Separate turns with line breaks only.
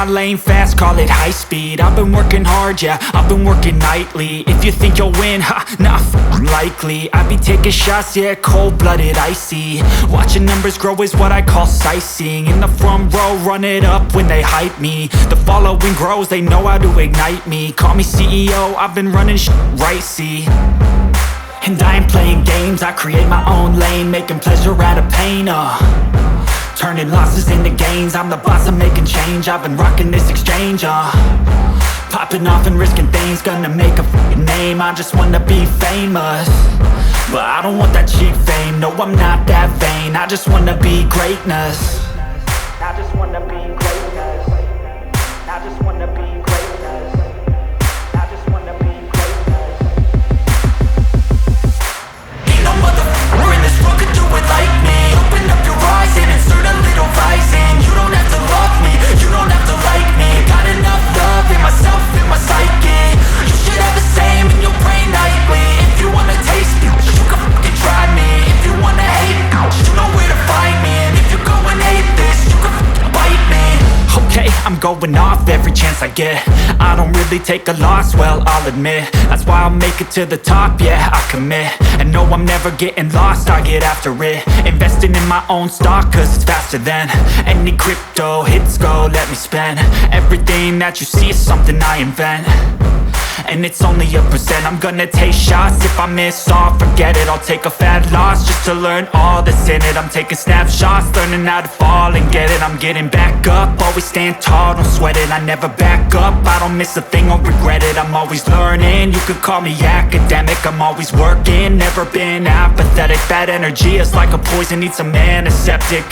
lane fast, call it high speed. I've been working hard, yeah, I've been working nightly. If you think you'll win, ha, not likely. I be taking shots, yeah, cold-blooded, icy. Watching numbers grow is what I call sightseeing. In the front row, run it up when they hype me. The following grows, they know how to ignite me. Call me CEO, I've been running right, see. And I ain't playing games, I create my own lane, making pleasure out of pain, turning losses into gains. I'm the boss, I'm making change. I've been rocking this exchange, popping off and risking things. Gonna make a f***ing name. I just wanna be famous, but I don't want that cheap fame. No, I'm not that vain. I just wanna be greatness. I just wanna be greatness. I just wanna be greatness. I just wanna be greatness. Ain't no motherfucker in this world could do it like me. Open up your eyes and insert a little rising. You don't have to love me, you don't have to like me. Got enough love in myself, in my psyche. You should have the same in your brain nightly. If you wanna taste me, you can fucking try me. If you wanna hate me, you know where to find me. And if you go and hate this, you can fucking bite me. Okay, I'm going off every chance I get. I don't really take a loss, well, I'll admit. That's why I'll make it to the top, yeah, I commit. And no, I'm never getting lost, I get after it. Investing in my own stock, cause it's faster than any crypto hits go, let me spend. Everything that you see is something I invent, and it's only a percent. I'm gonna take shots, if I miss all, forget it. I'll take a fat loss just to learn all that's in it. I'm taking snapshots, learning how to fall and get it. I'm getting back up, always stand tall, don't sweat it. I never back up, I don't miss a thing or regret it. I'm always learning, you could call me academic. I'm always working, never been apathetic. Bad energy is like a poison, needs a antiseptic.